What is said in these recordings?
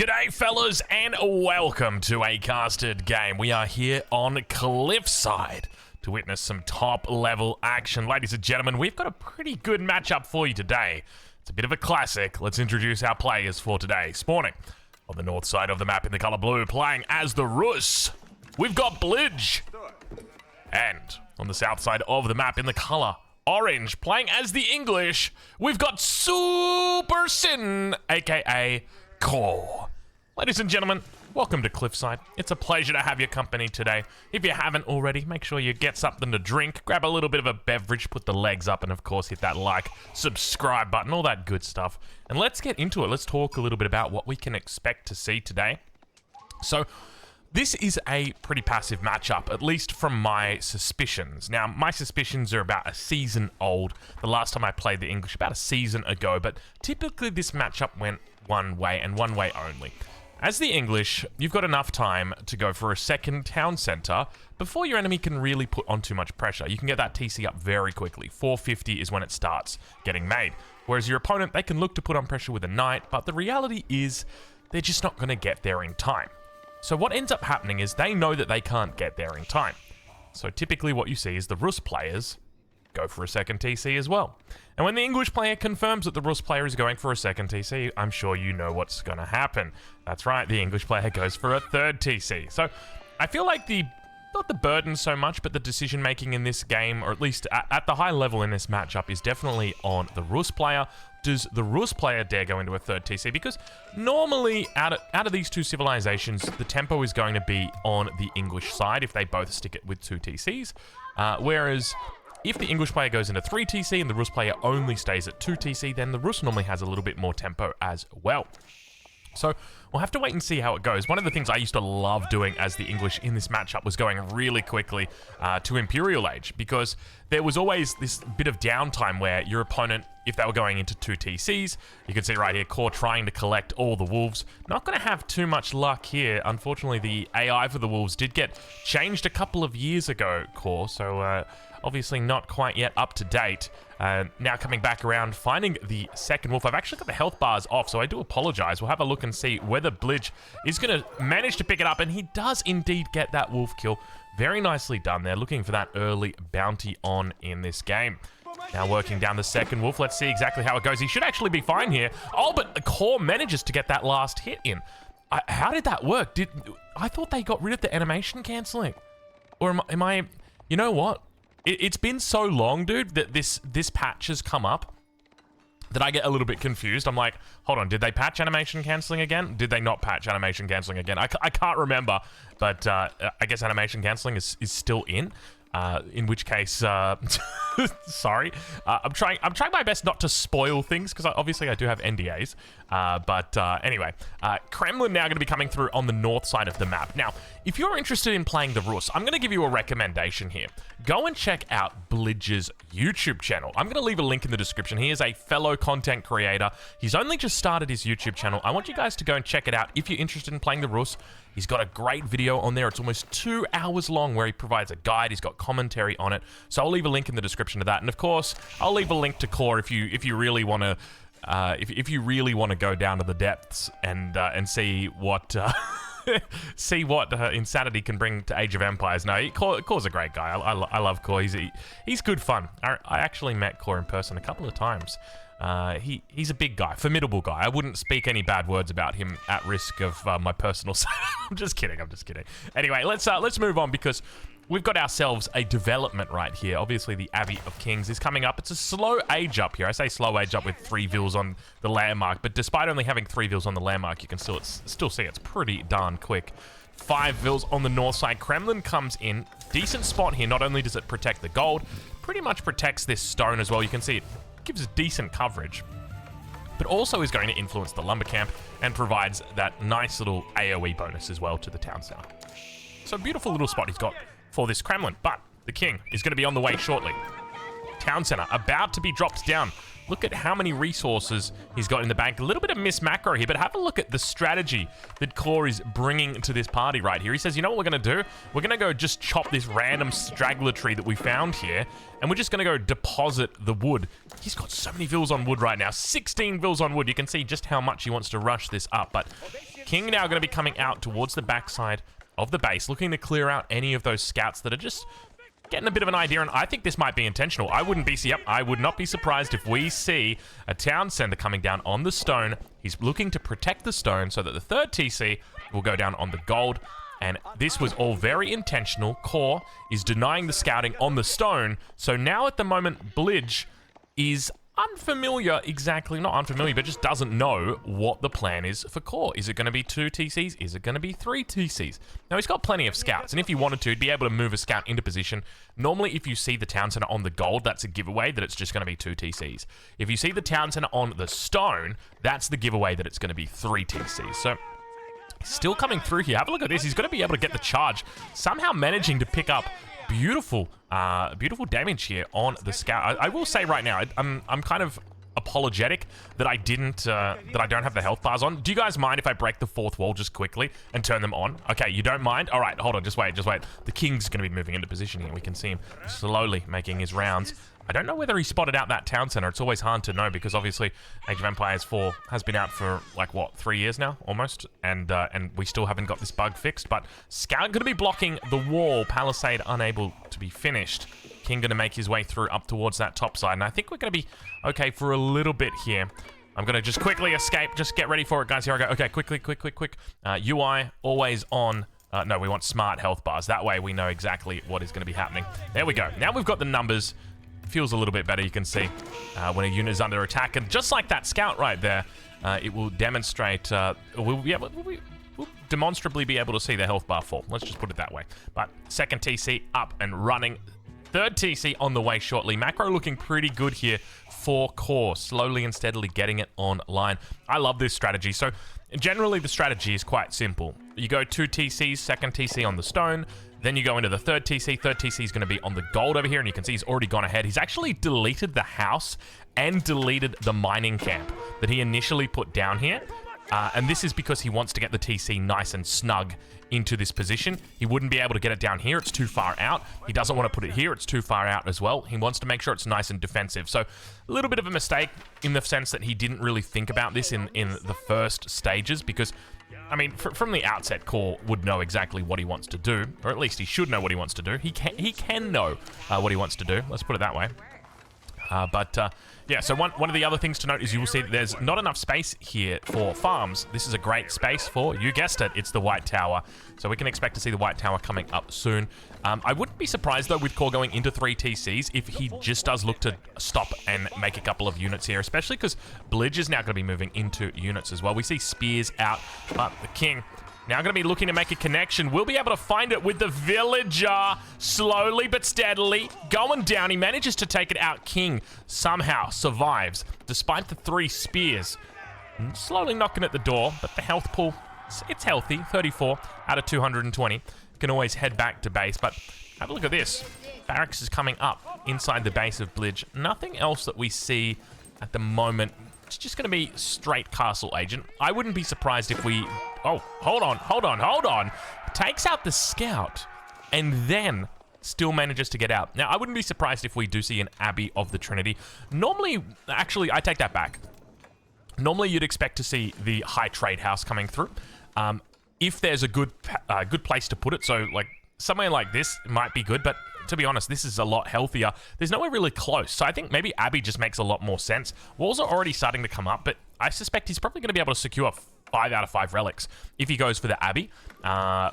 G'day fellas and welcome to a casted game. We are here on Cliffside to witness some top level action. Ladies and gentlemen, we've got a pretty good matchup for you today. It's a bit of a classic. Let's introduce our players for today. Spawning on the north side of the map in the color blue, playing as the Rus, we've got Blidge. And on the south side of the map in the color orange, playing as the English, we've got Super Sin, aka Core. Ladies and gentlemen, welcome to Cliffside. It's a pleasure to have your company today. If you haven't already, make sure you get something to drink, grab a little bit of a beverage, put the legs up, and of course hit that like, subscribe button, all that good stuff. And let's get into it. Let's talk a little bit about what we can expect to see today. So, this is a pretty passive matchup, at least from my suspicions. Now, my suspicions are about a season old. The last time I played the English, about a season ago, but typically this matchup went one way and one way only. As the English, you've got enough time to go for a second town center before your enemy can really put on too much pressure. You can get that TC up very quickly. 450 is when it starts getting made. Whereas your opponent, they can look to put on pressure with a knight, but the reality is they're just not going to get there in time. So what ends up happening is they know that they can't get there in time. So typically what you see is the Rus players go for a second TC as well. And when the English player confirms that the Rus player is going for a second TC, I'm sure you know what's going to happen. That's right, the English player goes for a third TC. So I feel like not the burden so much, but the decision making in this game, or at least at the high level in this matchup, is definitely on the Rus player. Does the Rus player dare go into a third TC? Because normally, out of these two civilizations, the tempo is going to be on the English side if they both stick it with 2 TCs. Whereas, if the English player goes into 3 TC and the Rus player only stays at 2 TC, then the Rus normally has a little bit more tempo as well. So, we'll have to wait and see how it goes. One of the things I used to love doing as the English in this matchup was going really quickly to Imperial Age, because there was always this bit of downtime where your opponent, if they were going into 2 TCs, you can see right here, Core trying to collect all the wolves. Not going to have too much luck here. Unfortunately, the AI for the wolves did get changed a couple of years ago, Core, so obviously not quite yet up to date. Now coming back around, finding the second wolf. I've actually got the health bars off, so I do apologize. We'll have a look and see whether Blidge is going to manage to pick it up, and he does indeed get that wolf kill. Very nicely done there, looking for that early bounty on in this game. Now working down the second wolf. Let's see exactly how it goes. He should actually be fine here. Oh, but the Core manages to get that last hit in. How did that work? I thought they got rid of the animation cancelling. Or am I... You know what? It's been so long, dude, that this patch has come up that I get a little bit confused. I'm like, hold on, did they patch animation cancelling again? Did they not patch animation cancelling again? I can't remember, but I guess animation cancelling is still in which case, sorry. I'm trying my best not to spoil things, because obviously I do have NDAs. Anyway, Kremlin now going to be coming through on the north side of the map. Now, if you're interested in playing the Rus, I'm going to give you a recommendation here. Go and check out Blidge's YouTube channel. I'm going to leave a link in the description. He is a fellow content creator. He's only just started his YouTube channel. I want you guys to go and check it out if you're interested in playing the Rus. He's got a great video on there. It's almost 2 hours long where he provides a guide. He's got commentary on it. So I'll leave a link in the description to that. And of course, I'll leave a link to Core if you really want to if you really want to go down to the depths and see what see what insanity can bring to Age of Empires. No, Core's a great guy. I love Core. He's good fun. I actually met Core in person a couple of times. He's a big guy, formidable guy. I wouldn't speak any bad words about him at risk of my personal safety. I'm just kidding. Anyway, let's move on, because we've got ourselves a development right here. Obviously, the Abbey of Kings is coming up. It's a slow age up here. I say slow age up with 3 vils on the landmark, but despite only having 3 vils on the landmark, you can still see it's pretty darn quick. 5 vils on the north side. Kremlin comes in. Decent spot here. Not only does it protect the gold, pretty much protects this stone as well. You can see it gives decent coverage, but also is going to influence the lumber camp and provides that nice little AoE bonus as well to the town center. So beautiful little spot he's got for this Kremlin, but the king is going to be on the way shortly. Town center about to be dropped down. Look at how many resources he's got in the bank. A little bit of miss macro here, but have a look at the strategy that Core is bringing to this party right here. He says, you know what we're going to do? We're going to go just chop this random straggler tree that we found here, and we're just going to go deposit the wood. He's got so many vils on wood right now. 16 vils on wood. You can see just how much he wants to rush this up, but King now going to be coming out towards the backside of the base, looking to clear out any of those scouts that are just getting a bit of an idea, and I think this might be intentional. I would not be surprised if we see a town center coming down on the stone. He's looking to protect the stone so that the third TC will go down on the gold, and this was all very intentional. Core is denying the scouting on the stone, so now at the moment, Blidge is unfamiliar, not unfamiliar, but just doesn't know what the plan is for Core. Is it going to be 2 TCs? Is it going to be 3 TCs? Now, he's got plenty of scouts, and if he wanted to, he'd be able to move a scout into position. Normally, if you see the town center on the gold, that's a giveaway that it's just going to be 2 TCs. If you see the town center on the stone, that's the giveaway that it's going to be 3 TCs. So, still coming through here. Have a look at this. He's going to be able to get the charge, somehow managing to pick up beautiful damage here on the scout. I will say right now, I'm kind of apologetic that I don't have the health bars on. Do you guys mind if I break the fourth wall just quickly and turn them on? Okay, you don't mind? All right, hold on, just wait. The King's going to be moving into position here. We can see him slowly making his rounds. I don't know whether he spotted out that town center. It's always hard to know because obviously Age of Empires 4 has been out for like what, 3 years now almost, and we still haven't got this bug fixed. But Scout going to be blocking the wall. Palisade unable to be finished. King going to make his way through up towards that top side, and I think we're going to be okay for a little bit here. I'm going to just quickly escape. Just get ready for it, guys. Here I go. Okay, quick. UI always on. No, we want smart health bars. That way we know exactly what is going to be happening. There we go. Now we've got the numbers. Feels a little bit better, you can see, when a unit is under attack. And just like that scout right there, it will demonstrate, we'll demonstrably be able to see the health bar fall. Let's just put it that way. But second TC up and running. Third TC on the way shortly. Macro looking pretty good here for Core, slowly and steadily getting it online. I love this strategy. So generally the strategy is quite simple. You go 2 TCs, second TC on the stone, then you go into the third TC. Third TC is going to be on the gold over here, and you can see he's already gone ahead. He's actually deleted the house and deleted the mining camp that he initially put down here. And this is because he wants to get the TC nice and snug into this position. He wouldn't be able to get it down here. It's too far out. He doesn't want to put it here. It's too far out as well. He wants to make sure it's nice and defensive. So a little bit of a mistake in the sense that he didn't really think about this in the first stages, because I mean, from the outset, Core would know exactly what he wants to do, or at least he should know what he wants to do. He can know what he wants to do. Let's put it that way. Yeah, so one of the other things to note is you will see that there's not enough space here for farms. This is a great space for, you guessed it, it's the White Tower. So we can expect to see the White Tower coming up soon. I wouldn't be surprised, though, with Core going into 3 TCs if he just does look to stop and make a couple of units here, especially because Blidge is now going to be moving into units as well. We see Spears out, but the King now going to be looking to make a connection. We'll be able to find it with the Villager. Slowly but steadily going down. He manages to take it out. King somehow survives despite the 3 spears. Slowly knocking at the door, but the health pool, it's healthy. 34 out of 220. Can always head back to base, but have a look at this. Barracks is coming up inside the base of Blidge. Nothing else that we see at the moment. It's just going to be straight castle agent. I wouldn't be surprised if we... Oh, hold on. Takes out the scout and then still manages to get out. Now, I wouldn't be surprised if we do see an Abbey of the Trinity. Normally, actually, I take that back. Normally, you'd expect to see the High Trade House coming through. If there's a good place to put it, so like somewhere like this might be good, but to be honest, this is a lot healthier. There's nowhere really close, so I think maybe Abbey just makes a lot more sense. Walls are already starting to come up, but I suspect he's probably going to be able to secure 5 out of 5 relics if he goes for the Abbey.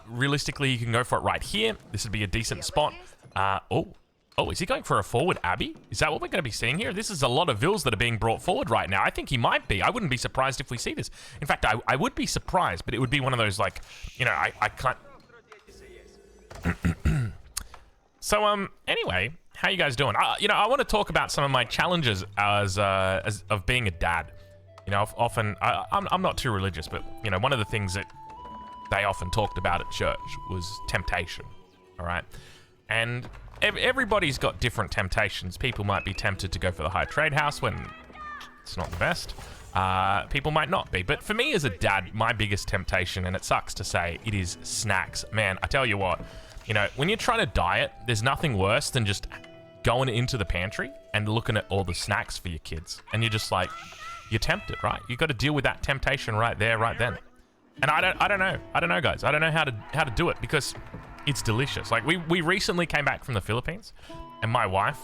Realistically, you can go for it right here. This would be a decent spot. Oh, is he going for a forward Abbey? Is that what we're going to be seeing here? This is a lot of vills that are being brought forward right now. I think he might be. I wouldn't be surprised if we see this. In fact, I would be surprised, but it would be one of those, like, you know, I can't... So, anyway, how you guys doing? You know, I want to talk about some of my challenges as of being a dad. You know, often, I'm not too religious, but, you know, one of the things that they often talked about at church was temptation, all right? And everybody's got different temptations. People might be tempted to go for the High Trade House when it's not the best. People might not be. But for me as a dad, my biggest temptation, and it sucks to say, it is snacks. Man, I tell you what, you know, when you're trying to diet, there's nothing worse than just going into the pantry and looking at all the snacks for your kids. And you're just like, you're tempted, right? You've got to deal with that temptation right there, right then. And I don't know, guys. I don't know how to do it because it's delicious. Like we recently came back from the Philippines, and my wife,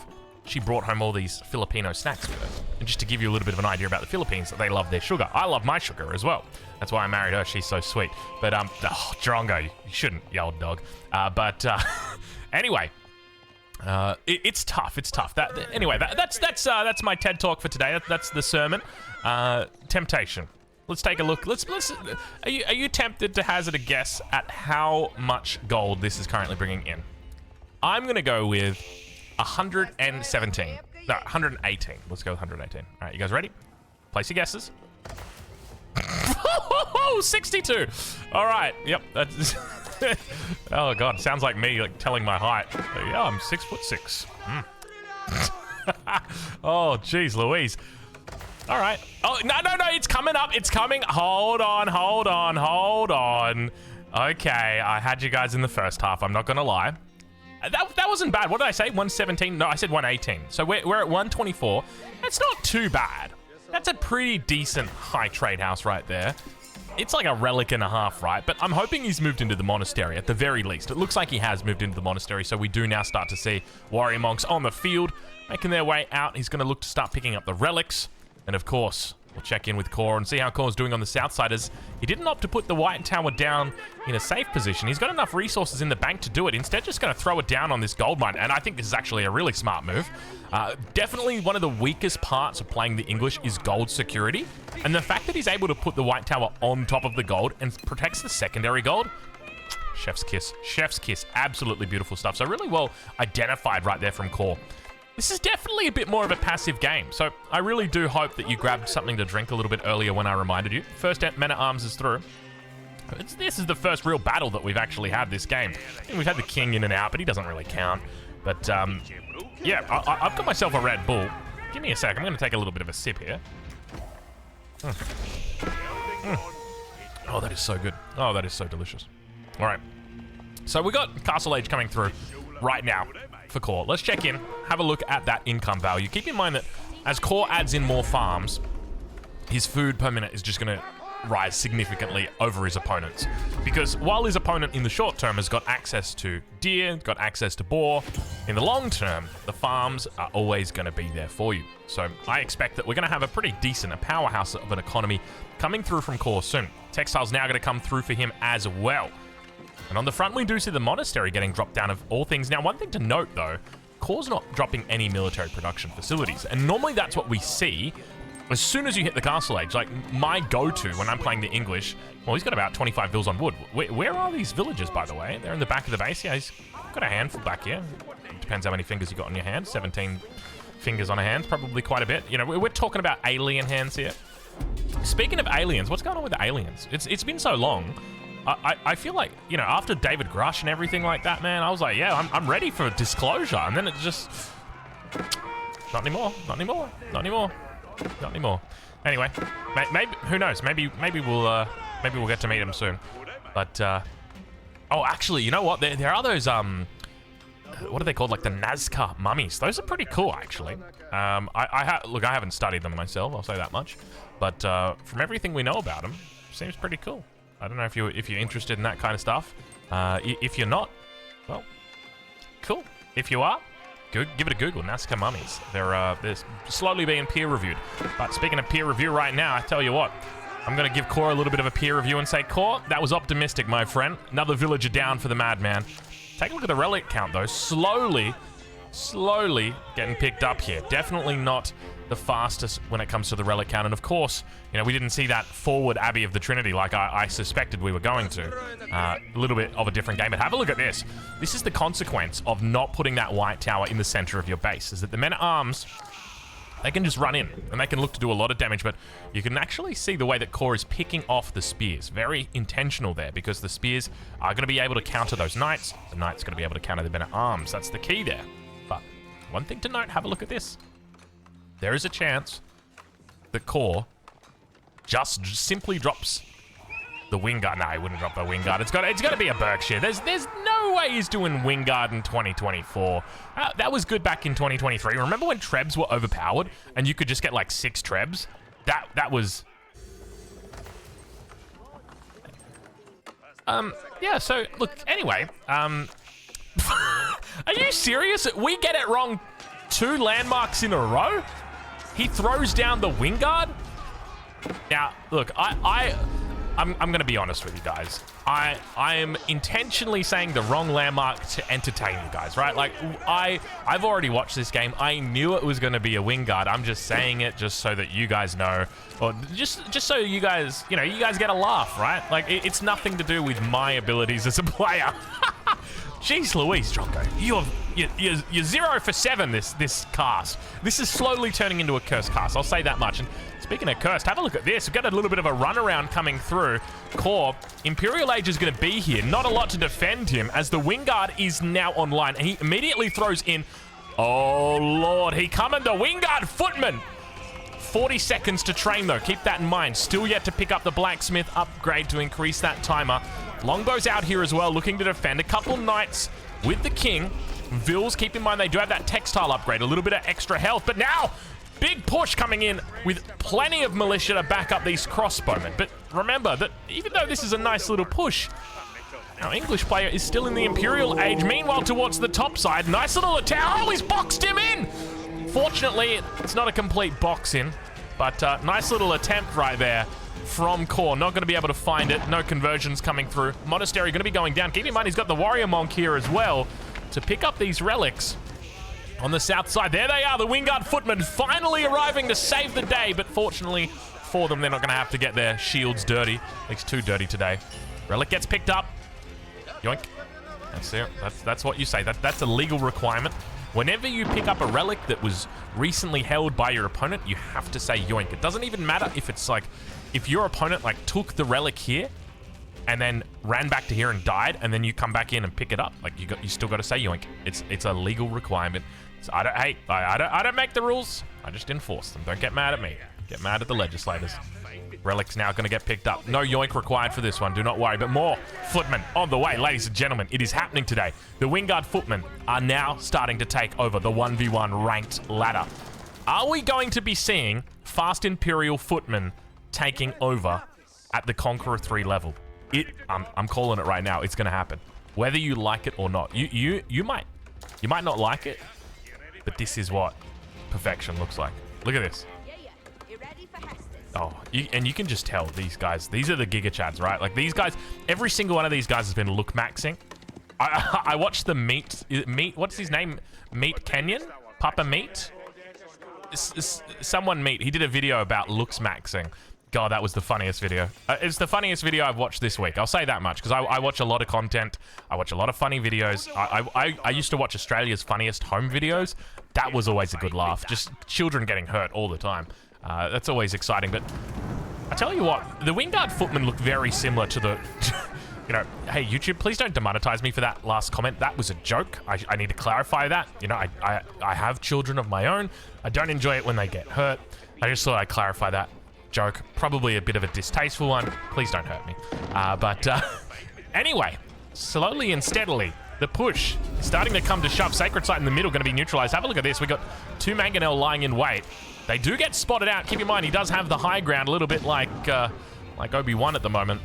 she brought home all these Filipino snacks with her. And just to give you a little bit of an idea about the Philippines, they love their sugar. I love my sugar as well. That's why I married her. She's so sweet. But Drongo, you shouldn't, you old dog. Anyway. It's tough. It's tough. Anyway, that's my TED talk for today. That's the sermon. Temptation. Let's take a look. Are you tempted to hazard a guess at how much gold this is currently bringing in? I'm gonna go with 117. No, 118. Let's go with 118. All right, you guys ready? Place your guesses. 62. All right. Yep. That's. Oh god, sounds like me like telling my height. Yeah, I'm 6'6". Oh jeez Louise. All right. Oh no, it's coming up. It's coming. Hold on. Okay, I had you guys in the first half. I'm not gonna lie. That wasn't bad. What did I say? 117? No, I said 118. So we're at 124. That's not too bad. That's a pretty decent high trade house right there. It's like a relic and a half, right? But I'm hoping he's moved into the monastery at the very least. It looks like he has moved into the monastery, so we do now start to see warrior monks on the field making their way out. He's going to look to start picking up the relics. And of course, we'll check in with Core and see how Core's doing on the south side, as he didn't opt to put the white tower down in a safe position. He's got enough resources in the bank to do it. Instead, just going to throw it down on this gold mine. And I think this is actually a really smart move. Definitely one of the weakest parts of playing the English is gold security. And the fact that he's able to put the white tower on top of the gold and protects the secondary gold, chef's kiss. Chef's kiss. Absolutely beautiful stuff. So really well identified right there from Core. This is definitely a bit more of a passive game, so I really do hope that you grabbed something to drink a little bit earlier when I reminded you. First men-at-arms is through. This is the first real battle that we've actually had this game. We've had the king in and out, but he doesn't really count. But, yeah, I've got myself a Red Bull. Give me a sec. I'm going to take a little bit of a sip here. Oh, that is so good. Oh, that is so delicious. All right. So we got Castle Age coming through right now for Core. Let's check in, have a look at that income value. Keep in mind that as Core adds in more farms, his food per minute is just going to rise significantly over his opponents. Because while his opponent in the short term has got access to deer, got access to boar, in the long term, the farms are always going to be there for you. So I expect that we're going to have a pretty decent, a powerhouse of an economy coming through from Core soon. Textile's now going to come through for him as well. And on the front, we do see the monastery getting dropped down of all things. Now, one thing to note, though, Core's not dropping any military production facilities. And normally that's what we see as soon as you hit the Castle Age. Like, my go-to when I'm playing the English, well, he's got about 25 vills on wood. Where are these villagers, by the way? They're in the back of the base. Yeah, he's got a handful back here. Depends how many fingers you got on your hand. 17 fingers on a hand, probably quite a bit. You know, we're talking about alien hands here. Speaking of aliens, what's going on with the aliens? It's been so long. I feel like, you know, after David Grush and everything like that, man, I was like, yeah, I'm ready for disclosure. And then it just... Not anymore. Not anymore. Not anymore. Not anymore. Anyway, maybe who knows? Maybe we'll get to meet him soon. But oh, actually, you know what? There are those what are they called? Like the Nazca mummies. Those are pretty cool, actually. Look, I haven't studied them myself. I'll say that much. But from everything we know about them, seems pretty cool. I don't know if you're interested in that kind of stuff. If you're not, well, cool. If you are, give it a Google. Nazca mummies. They're slowly being peer reviewed. But speaking of peer review right now, I tell you what, I'm going to give Core a little bit of a peer review and say, Core, that was optimistic, my friend. Another villager down for the madman. Take a look at the relic count, though. Slowly getting picked up here. Definitely not the fastest when it comes to the relic count. And of course, you know, we didn't see that forward Abbey of the Trinity like I suspected we were going to. A little bit of a different game, but have a look at this. This is the consequence of not putting that white tower in the center of your base, is that the men-at-arms, they can just run in and they can look to do a lot of damage, but you can actually see the way that Core is picking off the spears. Very intentional there, because the spears are going to be able to counter those knights. The knights are going to be able to counter the men-at-arms. That's the key there. But one thing to note, have a look at this. There is a chance that Core just simply drops the Wingard. No, he wouldn't drop the Wingard. It's got to be a Berkshire. There's no way he's doing Wingard in 2024. That was good back in 2023. Remember when Trebs were overpowered and you could just get like 6 Trebs? That was... Yeah, so, look, anyway, are you serious? We get it wrong 2 landmarks in a row? He throws down the Wingard? Now, look, I'm going to be honest with you guys. I am intentionally saying the wrong landmark to entertain you guys, right? Like, I've already watched this game. I knew it was going to be a Wingard. I'm just saying it just so that you guys know, or just so you guys, you know, you guys get a laugh, right? Like, it's nothing to do with my abilities as a player. Jeez Louise, Drongo. You're 0 for 7 this cast. This is slowly turning into a cursed cast. I'll say that much. And speaking of cursed, have a look at this. We've got a little bit of a runaround coming through. Core, Imperial Age is going to be here. Not a lot to defend him as the Wingard is now online. And he immediately throws in... Oh, Lord. He coming, the Wingard Footman. 40 seconds to train, though. Keep that in mind. Still yet to pick up the Blacksmith upgrade to increase that timer. Longbow's out here as well, looking to defend. A couple Knights with the King. Vils, keep in mind, they do have that Textile upgrade. A little bit of extra health. But now, big push coming in with plenty of militia to back up these crossbowmen. But remember that even though this is a nice little push, our English player is still in the Imperial Age. Meanwhile, towards the top side, nice little attack. Oh, he's boxed him in! Fortunately, it's not a complete box in, but nice little attempt right there from Core. Not going to be able to find it. No conversions coming through. Monastery going to be going down. Keep in mind, he's got the Warrior Monk here as well to pick up these relics on the south side. There they are, the Wingard Footmen finally arriving to save the day, but fortunately for them, they're not going to have to get their shields dirty. At least too dirty today. Relic gets picked up. Yoink. That's it. That's what you say. That's a legal requirement. Whenever you pick up a relic that was recently held by your opponent, you have to say yoink. It doesn't even matter if it's like, if your opponent like took the relic here and then ran back to here and died, and then you come back in and pick it up, like you still got to say yoink. It's a legal requirement. So I don't make the rules. I just enforce them. Don't get mad at me. Get mad at the legislators. Relic's now going to get picked up. No yoink required for this one. Do not worry. But more Footmen on the way. Ladies and gentlemen, it is happening today. The Wingard Footmen are now starting to take over the 1v1 ranked ladder. Are we going to be seeing Fast Imperial Footmen taking over at the Conqueror 3 level? I'm calling it right now. It's going to happen. Whether you like it or not. You might not like it, but this is what perfection looks like. Look at this. Oh, and you can just tell these guys, these are the Giga Chads, right? Like these guys, every single one of these guys has been look maxing. I watched the Meat, what's his name? Meat Kenyon? Papa Meat? Someone Meat, he did a video about looks maxing. God, that was the funniest video. It's the funniest video I've watched this week. I'll say that much, because I watch a lot of content. I watch a lot of funny videos. I used to watch Australia's funniest home videos. That was always a good laugh. Just children getting hurt all the time. That's always exciting, but I tell you what, the Wingard Footmen look very similar to the, you know, hey, YouTube, please don't demonetize me for that last comment. That was a joke. I need to clarify that. You know, I have children of my own. I don't enjoy it when they get hurt. I just thought I'd clarify that joke. Probably a bit of a distasteful one. Please don't hurt me. Anyway, slowly and steadily, the push is starting to come to shove. Sacred Site in the middle going to be neutralized. Have a look at this. We got 2 Mangonel lying in wait. They do get spotted out. Keep in mind, he does have the high ground, a little bit like Obi-Wan at the moment.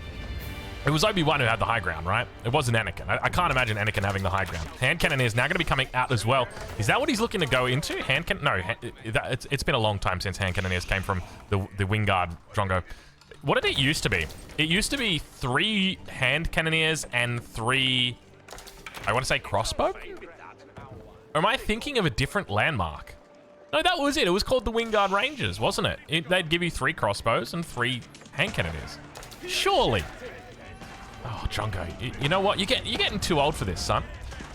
It was Obi-Wan who had the high ground, right? It wasn't Anakin. I can't imagine Anakin having the high ground. Hand Cannon is now going to be coming out as well. Is that what he's looking to go into? Hand Cannon? No, it's been a long time since Hand Cannoneers came from the Wingard Drongo. What did it used to be? It used to be 3 Hand Cannoneers and 3, I want to say crossbow? Or am I thinking of a different landmark? No, that was it. It was called the Wingard Rangers, wasn't it? They'd give you 3 crossbows and 3 hand cannoneers. Surely. Oh, Drongo, you know what? You're getting too old for this, son.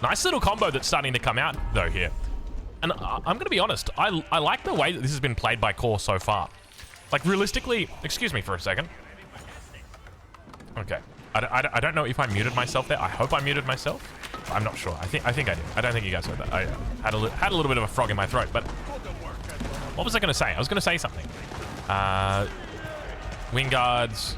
Nice little combo that's starting to come out, though, here. And I'm going to be honest. I like the way that this has been played by Core so far. Like, realistically... Excuse me for a second. Okay. I don't know if I muted myself there. I hope I muted myself. I'm not sure. I think I did. I don't think you guys heard that. I had a little bit of a frog in my throat, but what was I going to say? I was going to say something. Wingards.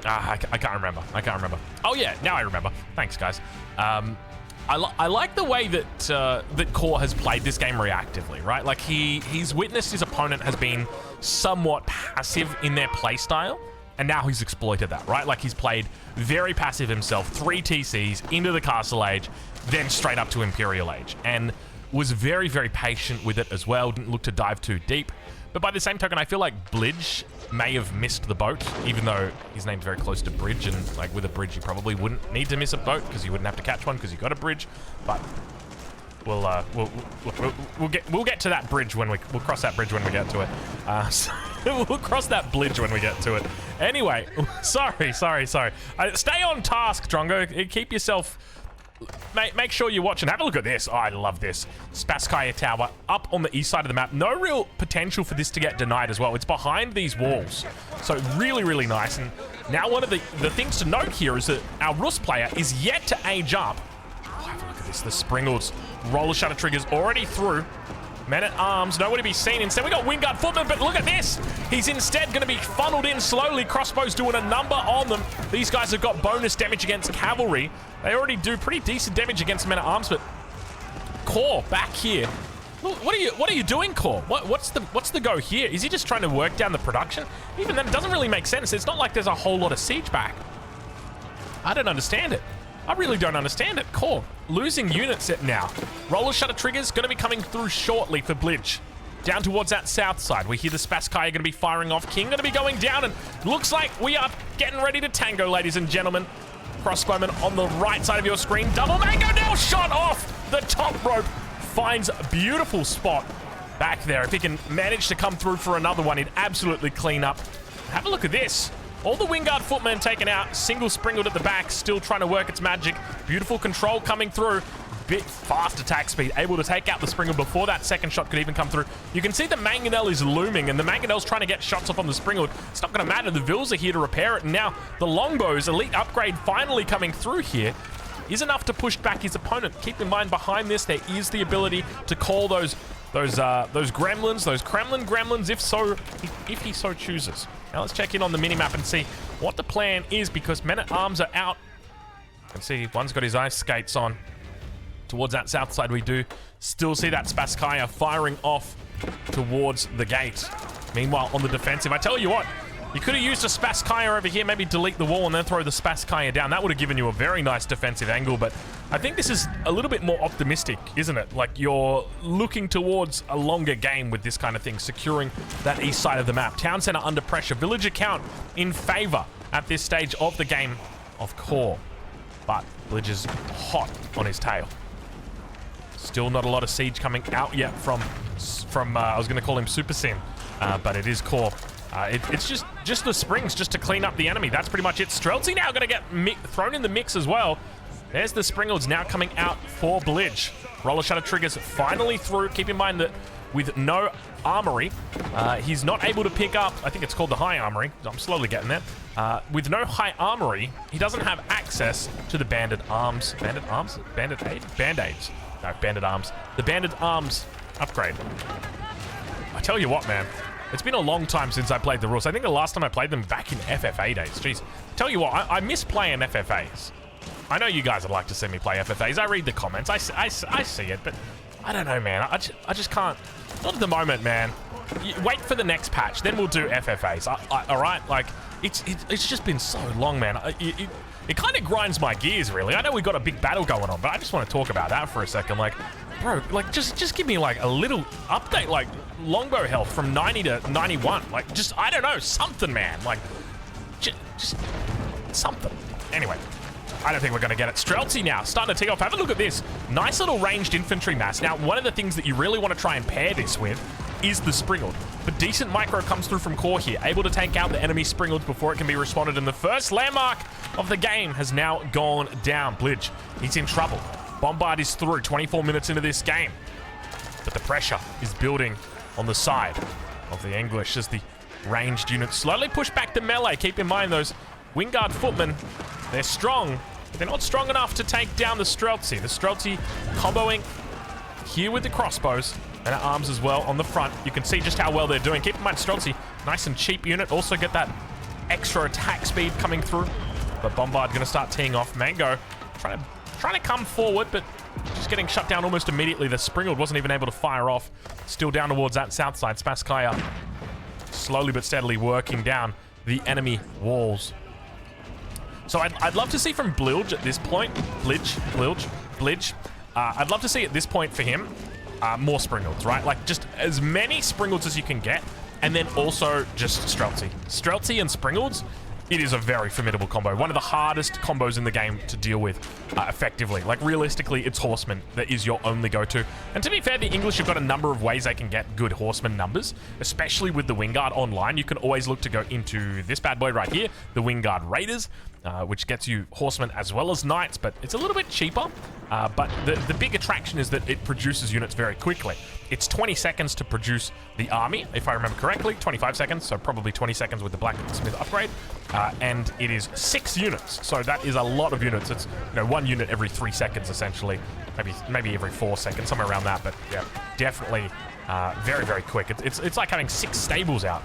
I can't remember. Oh yeah, now I remember. Thanks, guys. I like the way that that Core has played this game reactively, right? Like he's witnessed his opponent has been somewhat passive in their playstyle, And now he's exploited that, right? Like, he's played very passive himself, 3 TCs into the Castle Age, then straight up to Imperial Age, and was very, very patient with it as well. Didn't look to dive too deep. But by the same token, I feel like Blidge may have missed the boat, even though his name's very close to bridge, and like with a bridge, you probably wouldn't need to miss a boat because you wouldn't have to catch one because you got a bridge. But we'll get to that bridge when we'll cross that bridge when we get to it. So we'll cross that bridge when we get to it. Anyway, sorry. Stay on task, Drongo. Keep yourself. Make sure you watch and have a look at this. Oh, I love this. Spasskaya Tower up on the east side of the map. No real potential for this to get denied as well. It's behind these walls. So really, really nice. And now one of the things to note here is that our Rus player is yet to age up. Oh, have a look at this. The Springles. Roller shutter triggers already through. Men-at-Arms, nowhere to be seen. Instead, we got Wingard Footman, but look at this. He's instead going to be funneled in slowly. Crossbows doing a number on them. These guys have got bonus damage against cavalry. They already do pretty decent damage against Men-at-Arms, but Core back here. Look, what are you doing, Core? What's the go here? Is he just trying to work down the production? Even then, it doesn't really make sense. It's not like there's a whole lot of siege back. I don't understand it. I really don't understand it. Core losing units now. Roller shutter triggers going to be coming through shortly for Blidge. Down towards that south side. We hear the Spasskaya going to be firing off. King going to be going down, and looks like we are getting ready to tango, ladies and gentlemen. Crossbowman on the right side of your screen. Double mango nail shot off the top rope. Finds a beautiful spot back there. If he can manage to come through for another one, he'd absolutely clean up. Have a look at this. All the Wingard Footmen taken out. Single Springled at the back, still trying to work its magic. Beautiful control coming through. Bit fast attack speed, able to take out the Springle before that second shot could even come through. You can see the Mangonel is looming, and the Mangonel's trying to get shots off on the Springle. It's not going to matter. The Vils are here to repair it, and now the Longbows elite upgrade finally coming through here is enough to push back his opponent. Keep in mind, behind this, there is the ability to call those gremlins, those Kremlin gremlins, if he so chooses. Now let's check in on the minimap and see what the plan is, because Men-at-Arms are out. You can see one's got his ice skates on. Towards that south side, we do still see that Spasskaya firing off towards the gate. Meanwhile, on the defensive, I tell you what, you could have used a Spasskaya over here, maybe delete the wall and then throw the Spasskaya down. That would have given you a very nice defensive angle, but I think this is a little bit more optimistic, isn't it? Like, you're looking towards a longer game with this kind of thing, securing that east side of the map. Town center under pressure. Villager count in favor at this stage of the game of Core. But Blidge is hot on his tail. Still not a lot of siege coming out yet from I was going to call him Super Sin, but it is Core. It's just the springs just to clean up the enemy. That's pretty much it. Streltsy now going to get thrown in the mix as well. There's the Springles now coming out for Blidge. Roller shutter triggers finally through. Keep in mind that with no armory, he's not able to pick up, I think it's called the high armory. I'm slowly getting there. With no high armory, he doesn't have access to the banded arms. Banded arms? Banded aid? Band-aids. No, banded arms. The banded arms upgrade. I tell you what, man. It's been a long time since I played the Rus. I think the last time I played them back in FFA days. Jeez. Tell you what, I miss playing FFAs. I know you guys would like to see me play FFAs. I read the comments. I see it, but I don't know, man. I just can't. Not at the moment, man. Wait for the next patch, then we'll do FFAs. All right? Like, it's just been so long, man. It kind of grinds my gears, really. I know we got a big battle going on, but I just want to talk about that for a second. Like, bro, like, just give me, like, a little update, like, longbow health from 90 to 91. Like, just, I don't know, something, man. Like, just something. Anyway, I don't think we're going to get it. Streltsy now, starting to tee off. Have a look at this. Nice little ranged infantry mass. Now, one of the things that you really want to try and pair this with is the Springled. But decent micro comes through from Core here, able to take out the enemy Springled before it can be responded. And the first landmark of the game has now gone down. Blidge, he's in trouble. Bombard is through, 24 minutes into this game. But the pressure is building on the side of the English as the ranged units slowly push back the melee. Keep in mind, those Wingard Footmen, they're strong, but they're not strong enough to take down the Streltsy. The Streltsy comboing here with the crossbows. And arms as well on the front. You can see just how well they're doing. Keep in mind, Streltsy, nice and cheap unit. Also get that extra attack speed coming through. But Bombard going to start teeing off. Mango trying to come forward, but just getting shut down almost immediately. The Springled wasn't even able to fire off. Still down towards that south side. Spasskaya slowly but steadily working down. the enemy walls. So I'd love to see from Blilge at this point, Blidge. I'd love to see at this point for him more Springles, right? Like just as many Springles as you can get, and then also just Streltsy. Streltsy and Springles, it is a very formidable combo. One of the hardest combos in the game to deal with effectively. Like realistically, it's Horseman that is your only go-to. And to be fair, the English have got a number of ways they can get good Horseman numbers, especially with the Wingard online. You can always look to go into this bad boy right here, the Wingard Raiders, which gets you Horsemen as well as Knights, but it's a little bit cheaper. But the big attraction is that it produces units very quickly. It's 20 seconds to produce the army, if I remember correctly. 25 seconds, so probably 20 seconds with the Blacksmith upgrade. And it is 6 units, so that is a lot of units. It's, you know, 1 unit every 3 seconds, essentially. Maybe every 4 seconds, somewhere around that. But yeah, definitely very, very quick. It's like having 6 stables out.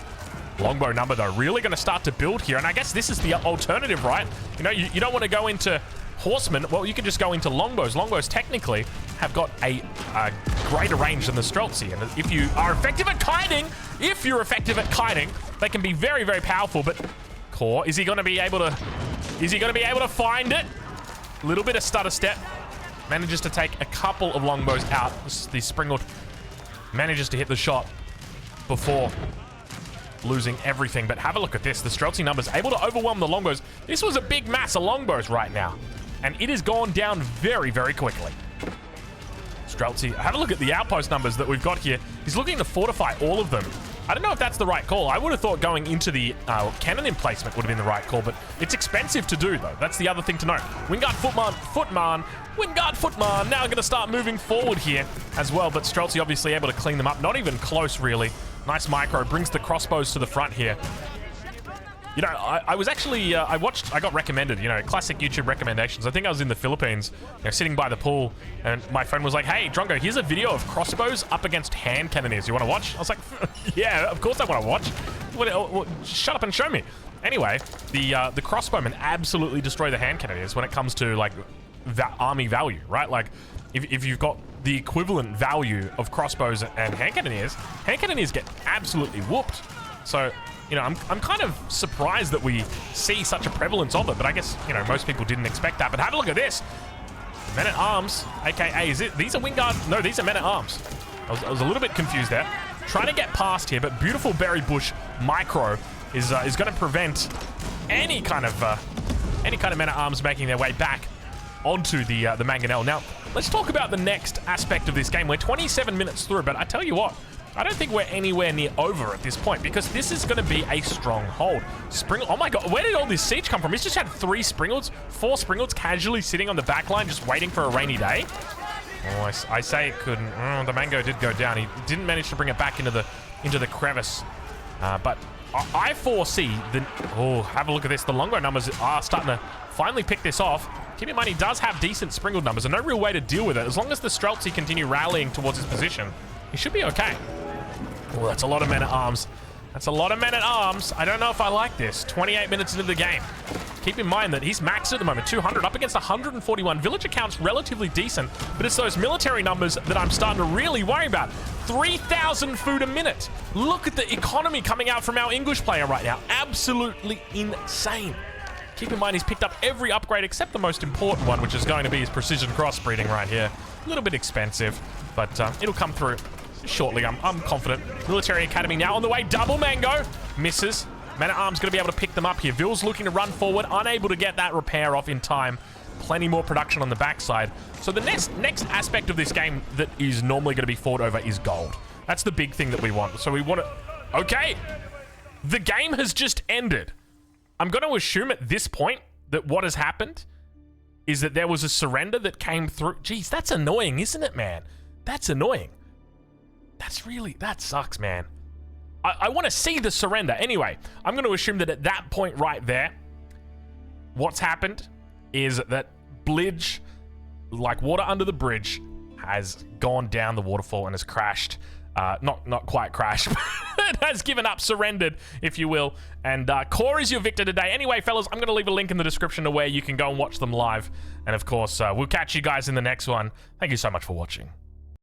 Longbow number, though, really going to start to build here. And I guess this is the alternative, right? You know, you don't want to go into Horsemen. Well, you can just go into Longbows. Longbows technically have got a greater range than the Streltsy. And if you are effective at kiting, they can be very, very powerful. But Core, is he going to be able to find it? A little bit of stutter step. Manages to take a couple of Longbows out. The Springled manages to hit the shot before losing everything. But have a look at this. The Streltsy numbers able to overwhelm the Longbows. This was a big mass of Longbows right now, and it has gone down very, very quickly. Streltsy, have a look at the outpost numbers that we've got here. He's looking to fortify all of them. I don't know if that's the right call. I would have thought going into the cannon emplacement would have been the right call, but it's expensive to do, though. That's the other thing to note. Wingard Footman now going to start moving forward here as well, but Streltsy obviously able to clean them up. Not even close, really. Nice micro, brings the crossbows to the front here. You know, I was actually, I got recommended, you know, classic YouTube recommendations. I think I was in the Philippines, you know, sitting by the pool, and my friend was like, hey, Drongo, here's a video of crossbows up against hand cannoneers. You want to watch? I was like, yeah, of course I want to watch. Shut up and show me. Anyway, the crossbowmen absolutely destroy the hand cannoneers when it comes to, like, army value, right? Like, if you've got the equivalent value of crossbows and hand cannoneers get absolutely whooped. So, you know, I'm kind of surprised that we see such a prevalence of it, but I guess, you know, most people didn't expect that. But have a look at this. Men-at-Arms, aka, these are Wingard? No, these are Men-at-Arms. I was a little bit confused there. Trying to get past here, but beautiful Berry Bush micro is going to prevent any kind of Men-at-Arms making their way back onto the Mangonel. Now, let's talk about the next aspect of this game. We're 27 minutes through, but I tell you what, I don't think we're anywhere near over at this point, because this is going to be a stronghold. Oh my god, where did all this siege come from? He's just had 4 Springles casually sitting on the back line, just waiting for a rainy day. Oh, I say it couldn't. Oh, the Mango did go down. He didn't manage to bring it back into the crevice. But I foresee the... Oh, have a look at this. The Longbow numbers are starting to finally pick this off. Keep in mind, he does have decent Springled numbers, and no real way to deal with it. As long as the Streltsy continue rallying towards his position, he should be okay. Oh, that's a lot of Men-at-Arms. That's a lot of Men-at-Arms. I don't know if I like this. 28 minutes into the game. Keep in mind that he's maxed at the moment. 200 up against 141. Villager count's relatively decent, but it's those military numbers that I'm starting to really worry about. 3,000 food a minute. Look at the economy coming out from our English player right now. Absolutely insane. Keep in mind, he's picked up every upgrade except the most important one, which is going to be his precision crossbreeding right here. A little bit expensive, but it'll come through shortly, I'm confident. Military Academy now on the way. Double Mango. Misses. Men-at-Arms going to be able to pick them up here. Ville's looking to run forward. Unable to get that repair off in time. Plenty more production on the backside. So the next aspect of this game that is normally going to be fought over is gold. That's the big thing that we want. So we want to... Okay. The game has just ended. I'm going to assume at this point that what has happened is that there was a surrender that came through. Jeez, that's annoying, isn't it, man? That's annoying. That sucks, man. I want to see the surrender. Anyway, I'm going to assume that at that point right there, what's happened is that Blidge, like water under the bridge, has gone down the waterfall and has crashed. Not quite crashed, but has given up, surrendered, if you will. And Core is your victor today. Anyway, fellas, I'm going to leave a link in the description to where you can go and watch them live. And of course, we'll catch you guys in the next one. Thank you so much for watching.